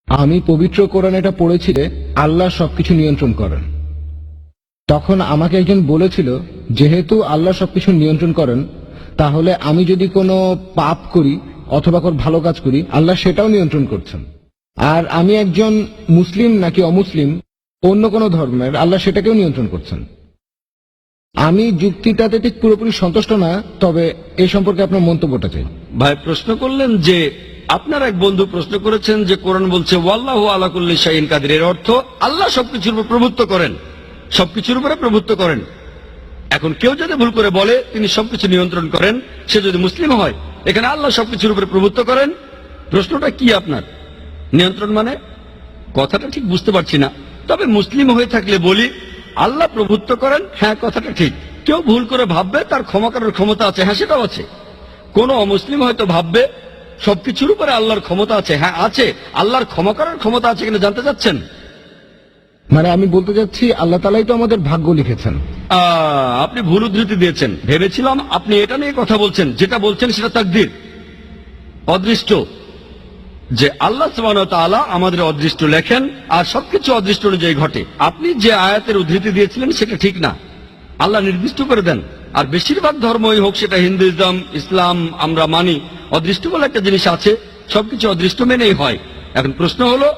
আমি পবিত্র কোরআন এটা পড়েছি যে আল্লাহ সবকিছু নিয়ন্ত্রণ করেন। তখন আমাকে একজন বলেছিল, যেহেতু আল্লাহ সবকিছু নিয়ন্ত্রণ করেন, তাহলে আমি যদি কোনো পাপ করি অথবা কোনো ভালো কাজ করি, আল্লাহ সেটাও নিয়ন্ত্রণ করছেন। আর আমি একজন মুসলিম নাকি অমুসলিম, অন্য কোনো ধর্মের, আল্লাহ সেটাকেও নিয়ন্ত্রণ করছেন। আমি যুক্তিটাতে ঠিক পুরোপুরি সন্তুষ্ট না, তবে এই সম্পর্কে আপনার মন্তব্যটা চাই। ভাই প্রশ্ন করলেন যে আপনার এক বন্ধু প্রশ্ন করেছেন যে কোরআন বলছে ওয়াল্লাহু আলা কুল্লি শাইইন কাদির, এর অর্থ আল্লাহ সবকিছুর উপর প্রভুত্ব করেন, সবকিছুর উপরে প্রভুত্ব করেন। এখন কেউ যদি ভুল করে বলে তিনি সবকিছু নিয়ন্ত্রণ করেন, সে যদি মুসলিম হয়, এখানে আল্লাহ সবকিছুর উপরে প্রভুত্ব করেন, প্রশ্নটা কি আপনার? নিয়ন্ত্রণ মানে কথাটা ঠিক বুঝতে পারছি না। তবে মুসলিম হয়ে থাকলে বলি আল্লাহ প্রভুত্ব করেন, হ্যাঁ কথাটা ঠিক। কেউ ভুল করে ভাববে তার ক্ষমা করার ক্ষমতা আছে, হ্যাঁ সেটাও আছে। কোন অমুসলিম হয়তো ভাববে সবকিছুর উপরে আল্লাহর ক্ষমতা আছে, হ্যাঁ আছে। আল্লাহর ক্ষমা করার ক্ষমতা আছে কিনা জানতে চাচ্ছেন? মানে আমি বলতে চাচ্ছি, আল্লাহ তাআলাই তো আমাদের ভাগ্য লিখেছেন। আপনি ভুল উদ্ধৃতি দিয়েছেন। ভেবেছিলাম আপনি এটা নিয়ে কথা বলছেন। যেটা বলছেন সেটা তাকদীর, অদৃষ্ট, যে আল্লাহ সুবহানাহু ওয়া তাআলা আমাদের অদৃষ্ট লেখেন আর সবকিছু অদৃষ্ট অনুযায়ী ঘটে। আপনি যে আয়াতের উদ্ধৃতি দিয়েছিলেন সেটা ঠিক না। আল্লাহ নির্দিষ্ট করে দেন। আর বেশিরভাগ ধর্মই হোক, সেটা হিন্দুইজম, ইসলাম, আমরা মানি অদৃষ্ট বলে একটা জিনিস আছে, সবকিছু অদৃষ্ট মেনেই হয়। এখন প্রশ্ন হলো,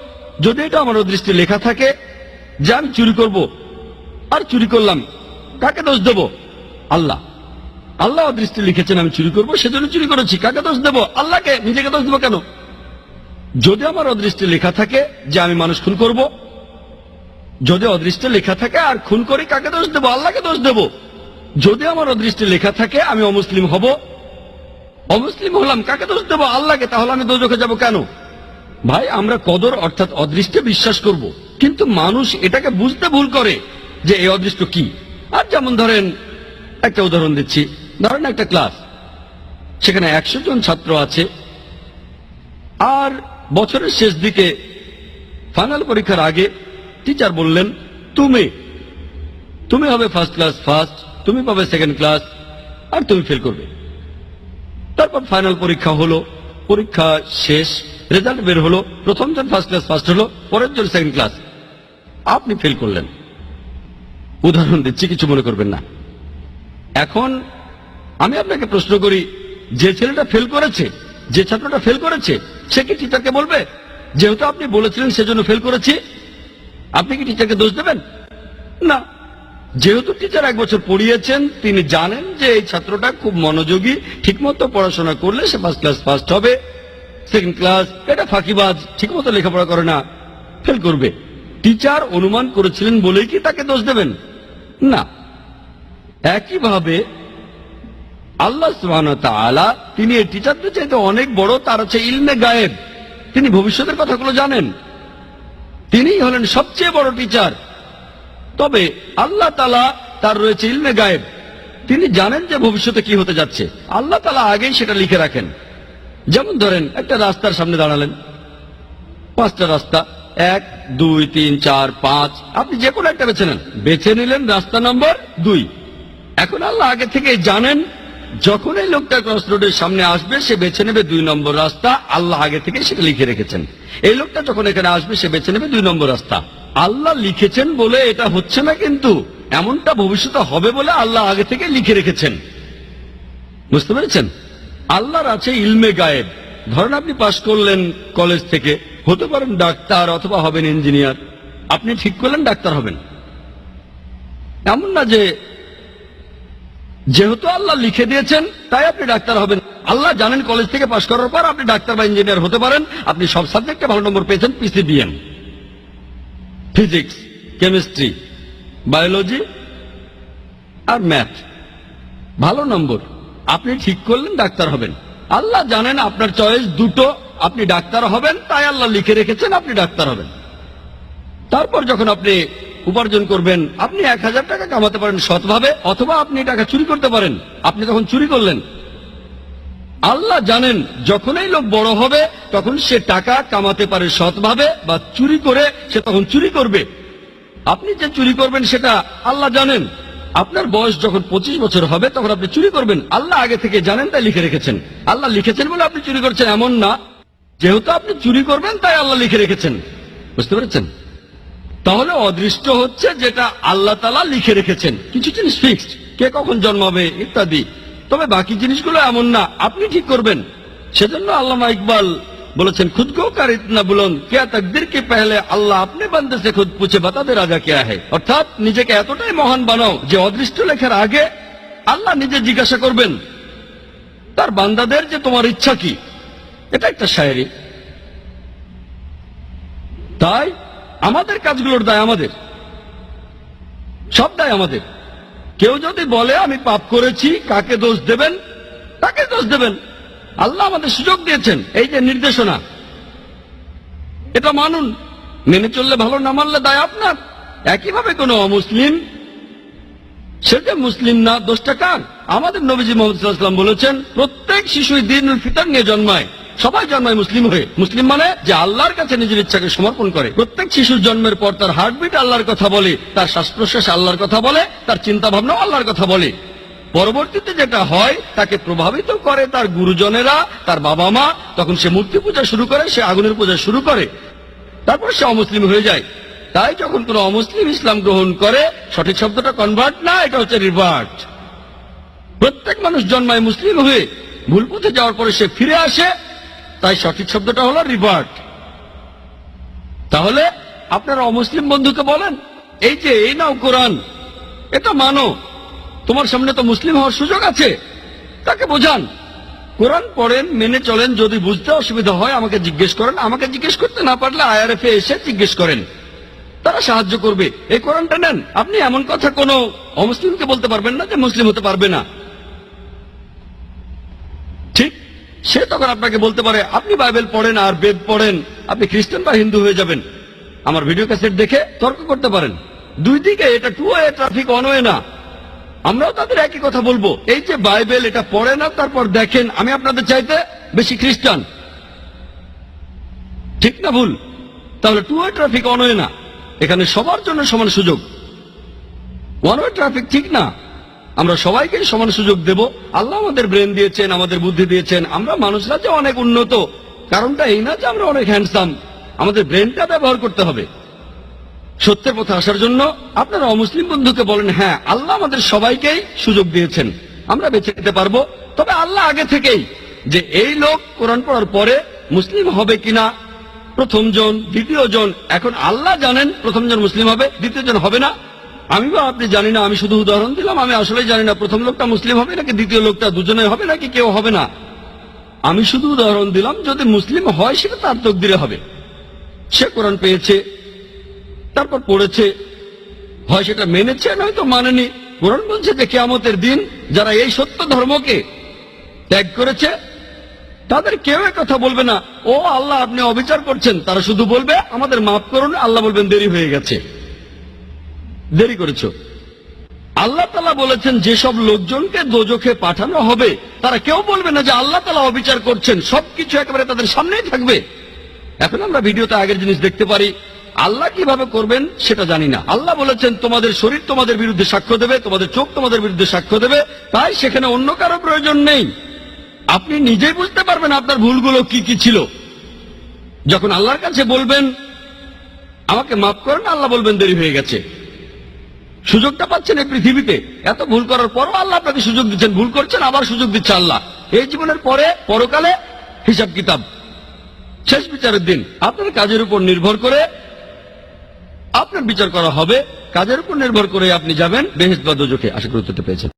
যদি এটা আমার অদৃষ্টে লেখা থাকে যে আমি চুরি করব, আর চুরি করলাম, কাকে দোষ দেব? আল্লাহ। আল্লাহ অদৃষ্টে লিখেছেন আমি চুরি করব, সেজন্য চুরি করেছি, কাকে দোষ দেব? আল্লাহকে। নিজেকে দোষ দেবো কেন? যদি আমার অদৃষ্টে লেখা থাকে যে আমি মানুষ খুন করব, যদি অদৃষ্টে লেখা থাকে আর খুন করি, কাকে দোষ দেব? আল্লাহকে দোষ দেব। যদি আমার অদৃষ্টে লেখা থাকে আমি অমুসলিম হব, অমুসলিম হলাম, কাকে দোষ দেব? আল্লাহকে। তাহলে আমি দোজখে যাব কেন? ভাই আমরা কদর অর্থাৎ অদৃষ্টে বিশ্বাস করব, কিন্তু মানুষ এটাকে বুঝতে ভুল করে যে এই অদৃষ্ট কি। আর যেমন ধরেন, একটা উদাহরণ দিচ্ছি, ধরেন একটা ক্লাস, সেখানে 100 জন ছাত্র আছে, আর বছরের শেষ দিকে ফাইনাল পরীক্ষার আগে টিচার বললেন তুমি হবে ফার্স্ট ক্লাস ফার্স্ট, তুমি পাবে সেকেন্ড ক্লাস, আর তুমি ফেল করবে। তারপর ফাইনাল পরীক্ষা হলো, পরীক্ষা শেষ, রেজাল্ট বের হলো, প্রথম জন ফার্স্ট ক্লাস ফার্স্ট হলো, পরের জন সেকেন্ড ক্লাস, আপনি ফেল করলেন। উদাহরণ দিচ্ছি, কিছু মনে করবেন না। এখন আমি আপনাকে প্রশ্ন করি, যে ছেলেটা ফেল করেছে, যে ছাত্রটা ফেল করেছে, সে কি টিচারকে বলবে যেহেতু আপনি বলেছিলেন সেজন্য ফেল করেছি? আপনি কি টিচারকে দোষ দেবেন? না। যেহেতু টিচার 1 বছর পড়িয়েছেন, তিনি জানেন যে এই ছাত্রটা খুব মনোযোগী, ঠিকমতো পড়াশোনা করলে সে ফার্স্ট ক্লাস ফার্স্ট হবে, সেকেন্ড ক্লাস এটা ফাঁকিবাজ, ঠিকমতো লেখাপড়া করে না, ফেল করবে। টিচার অনুমান করেছিলেন বলেই কি তাকে দোষ দেবেন? না। একইভাবে আল্লাহ সুবহানাহু ওয়া তাআলা, তিনি এই টিচারদের চাইতে অনেক বড়, তার হচ্ছে ইলমে গায়েব, তিনি ভবিষ্যতের কথাগুলো জানেন, তিনিই হলেন সবচেয়ে বড় টিচার। তবে আল্লাহ তাআলা তার রয়েছে ইলমে গায়েব, তিনি জানেন যে ভবিষ্যতে কি হতে যাচ্ছে, আল্লাহ তাআলা আগেই সেটা লিখে রাখেন। যেমন ধরেন একটা রাস্তার সামনে দাঁড়ালেন, 5টা রাস্তা, 1 2 3 4 5, আপনি যে কোনো একটা বেছে নেন, বেছে নিলেন রাস্তা নম্বর 2। এখন আল্লাহ আগে থেকে জানেন যখন এই লোকটা ক্রস রোডের সামনে আসবে সে বেছে নেবে 2 নম্বর রাস্তা, আল্লাহ আগে থেকে সেটা লিখে রেখেছেন। এই লোকটা যখন এখানে আসবে সে বেছে নেবে 2 নম্বর রাস্তা, আল্লাহ লিখেছেন বলে এটা হচ্ছে না, কিন্তু এমনটা ভবিষ্যতে হবে বলে আল্লাহ আগে থেকে লিখে রেখেছেন। বুঝতে পেরেছেন? আল্লাহর আছে ইলমে গায়েব। ধরেন আপনি পাশ করলেন কলেজ থেকে, হতে পারেন ডাক্তার অথবা হবেন ইঞ্জিনিয়ার, আপনি ঠিক করলেন ডাক্তার হবেন। এমন না যে যেহেতু আল্লাহ লিখে দিয়েছেন তাই আপনি ডাক্তার হবেন। আল্লাহ জানেন কলেজ থেকে পাশ করার পর আপনি ডাক্তার বা ইঞ্জিনিয়ার হতে পারেন, আপনি সব সাবজেক্টে ভালো নম্বর পেয়েছেন, পিসিবিএম, ফিজিক্স, কেমিস্ট্রি, বায়োলজি আর ম্যাথ, ভালো নম্বর, আপনি ঠিক করলেন ডাক্তার হবেন। আল্লাহ জানেন আপনার চয়েস দুটো, আপনি ডাক্তার হবেন, তাই আল্লাহ লিখে রেখেছেন আপনি ডাক্তার হবেন। তারপর যখন আপনি উপার্জন করবেন, আপনি 1000 টাকা কামাতে পারেন সৎভাবে, অথবা আপনি টাকা চুরি করতে পারেন, আপনি তখন চুরি করলেন। আল্লাহ জানেন যখন এই লোক বড় হবে তখন সে টাকা কামাতে পারে সৎভাবে, বা চুরি করে সে তখন চুরি করবে। আপনি যে চুরি করবেন সেটা আল্লাহ জানেন। আপনার বয়স যখন 25 বছর হবে তখন আপনি চুরি করবেন, আল্লাহ আগে থেকে জানেন তাই লিখে রেখেছেন। আল্লাহ লিখেছেন বলে আপনি চুরি করছেন এমন না। যেহেতু আপনি চুরি করবেন তাই আল্লাহ লিখে রেখেছেন, বুঝতে পেরেছেন? তাহলে অদৃষ্ট হচ্ছে যেটা আল্লাহ তাআলা লিখে রেখেছেন। কিছু জিনিস ফিক্সড, কে কখন জন্মাবে ইত্যাদি, তবে বাকি জিনিসগুলো এমন না, আপনি ঠিক করবেন। সেজন্য আল্লামা ইকবাল বলেছেন, খুদ কো কার ইতনা বুলন্দ, কিয়া তাকদীর কে পহলে আল্লাহ আপনি বান্দে সে খুদ পুছে বাতা দে রাজা কিয়া है। অর্থাৎ নিজেকে এতটাই মহান বানাও যে অদৃষ্ট লেখার আগে আল্লাহ নিজে জিজ্ঞাসা করবেন তার বান্দাদের যে তোমার ইচ্ছা কি। এটা একটা শায়েরি। তাই আমাদের কাজগুলোর দায় আমাদের, সব দায় আমাদের। কেউ যদি বলে আমি পাপ করেছি, কাকে দোষ দেবেন? তাকে দোষ দেবেন। আল্লাহ আমাদের সুযোগ দিয়েছেন, এই যে নির্দেশনা, এটা মানুন, মেনে চললে ভালো, না মানলে দায় আপনার। একইভাবে কোনো অমুসলিম, সে যে মুসলিম না, দোষটা কার? আমাদের নবীজি মুহাম্মদ সাল্লাল্লাহু আলাইহি ওয়াসাল্লাম বলেছেন, প্রত্যেক শিশুই দ্বীনুল ফিতর নিয়ে জন্মায়। সবাই জন্মায় মুসলিম হয়ে। মুসলিম মানে যে আল্লাহর কাছে নিজের ইচ্ছাকে সমর্পণ করে। প্রত্যেক শিশুর জন্মের পর তার হার্টবিট আল্লাহর কথা বলে, তার শ্বাস প্রশ্বাস আল্লাহর কথা বলে, তার চিন্তা ভাবনা আল্লাহর কথা বলে। পরবর্তীতে যেটা হয় তাকে প্রভাবিত করে তার গুরুজনেরা, তার বাবা মা। তখন সে মূর্তি পূজা শুরু করে, সে আগুনের পূজা শুরু করে, তারপর সে অমুসলিম হয়ে যায়। তাই যখন কোনো অমুসলিম ইসলাম গ্রহণ করে, সঠিক শব্দটা কনভার্ট না, এটা হচ্ছে রিভার্ট। প্রত্যেক মানুষ জন্মায় মুসলিম হয়ে, ভুল পথে যাওয়ার পরে সে ফিরে আসে, তাই সঠিক শব্দটা হলো রিভার্ট। তাহলে আপনারা অমুসলিম বন্ধুকে বলেন, এই যে এই নাও কোরআন, এটা মানো, তোমার সামনে তো মুসলিম হওয়ার সুযোগ আছে। তাকে বোঝান, কোরআন পড়েন, মেনে চলেন। যদি বুঝতে অসুবিধা হয় আমাকে জিজ্ঞেস করেন, আমাকে জিজ্ঞেস করতে না পারলে IRF এ এসে জিজ্ঞেস করেন, তারা সাহায্য করবে। এই কোরআনটা নেন। আপনি এমন কথা কোনো অমুসলিমকে বলতে পারবেন না যে মুসলিম হতে পারবে না, ঠিক? সে তখন আপনাকে বলতে পারে, আপনি বাইবেল পড়েন আর বেদ পড়েন, আপনি খ্রিস্টান বা হিন্দু হয়ে যাবেন। আমার ভিডিও ক্যাসেট দেখে তর্ক করতে পারেন। দুই দিকে, এটা two way traffic, one way না। আমরাও তাদের একই কথা বলবো, এই যে বাইবেল এটা পড়ে না, তারপর দেখেন আমি আপনাদের চাইতে বেশি খ্রিস্টান, ঠিক না ভুল? তাহলে two way traffic, one way না। এখানে সবার জন্য সমান সুযোগ। ওয়ান ওয়ে ট্রাফিক ঠিক না। আমরা সবাইকে সমান সুযোগ দেব। আল্লাহ আমাদের ব্রেন দিয়েছেন, আমাদের বুদ্ধি দিয়েছেন। আমরা মানুষরা যে অনেক উন্নত, কারণটা এই না যে আমরা অনেক হ্যান্ডসাম। আমাদের ব্রেনটা ব্যবহার করতে হবে সত্যের পথে আসার জন্য। আপনারা অমুসলিম বন্ধুকে বলেন, হ্যাঁ আল্লাহ আমাদের সবাইকেই সুযোগ দিয়েছেন, আমরা বেঁচে নিতে পারবো। তবে আল্লাহ আগে থেকেই যে এই লোক কোরআন পড়ার পরে মুসলিম হবে কিনা, প্রথম জন, দ্বিতীয় জন, এখন আল্লাহ জানেন প্রথম জন মুসলিম হবে, দ্বিতীয় জন হবে না। আমি বা আপনি জানি না, আমি শুধু উদাহরণ দিলাম। আমি আসলে জানি না প্রথম লোকটা মুসলিম হবে নাকি দ্বিতীয় লোকটা, দুজনে হবে নাকি কেউ হবে না। আমি শুধু উদাহরণ দিলাম। যদি মুসলিম হয় সেটা তার তকদিরে হবে। সে কোরআন পেয়েছে, তারপর পড়েছে, হয় সেটা মেনেছে নয়তো মানেনি। কোরআন বলছে যে কিয়ামতের দিন যারা এই সত্য ধর্মকে ত্যাগ করেছে তাদের কেউ কথা বলবে না, ও আল্লাহ আপনি অবিচার করছেন। তারা শুধু বলবে আমাদের মাফ করুন। আল্লাহ বলবেন দেরি হয়ে গেছে, দেরি করেছ। আল্লাহ তাআলা বলেছেন যেসব লোকজনকে দোজখে পাঠানো হবে তারা কেউ বলবে না যে আল্লাহ তাআলা অবিচার করছেন। সবকিছু একেবারে তাদের সামনেই থাকবে। এখন আমরা ভিডিওতে আগের জিনিস দেখতে পারি, আল্লাহ কিভাবে করবেন সেটা জানি না। আল্লাহ বলেছেন তোমাদের শরীর তোমাদের বিরুদ্ধে সাক্ষ্য দেবে, তোমাদের চোখ তোমাদের বিরুদ্ধে সাক্ষ্য দেবে। তাই সেখানে অন্য কারো প্রয়োজন নেই। আপনি নিজেই বুঝতে পারবেন আপনার ভুলগুলো কি কি ছিল। যখন আল্লাহর কাছে বলবেন আমাকে মাফ করেন, আল্লাহ বলবেন দেরি হয়ে গেছে। সুযোগটা পাচ্ছেন এই পৃথিবীতে, এত ভুল করার পরও আল্লাহ আপনাকে সুযোগ দিচ্ছেন। ভুল করছেন, আবার সুযোগ দিচ্ছে আল্লাহ। এই জীবনের পরে পরকালে হিসাব কিতাব, শেষ বিচারের দিন। আপনার কাজের উপর নির্ভর করে আপনার বিচার করা হবে। কাজের উপর নির্ভর করে আপনি যাবেন বেহেশত বা দোজখে। আশা করি উত্তরটা পেয়েছেন।